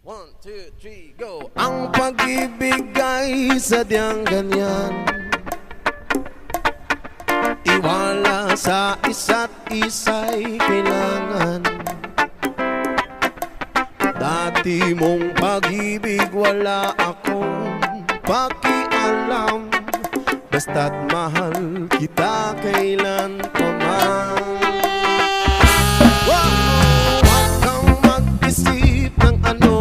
1, 2, 3, go! Ang pag-ibig ay sadyang ganyan, tiwala sa isa't isa'y kailangan. Dati mong pag-ibig wala akong pakialam, basta't mahal kita kailan pa man. Wow! Huwag kang mag-isip ng ano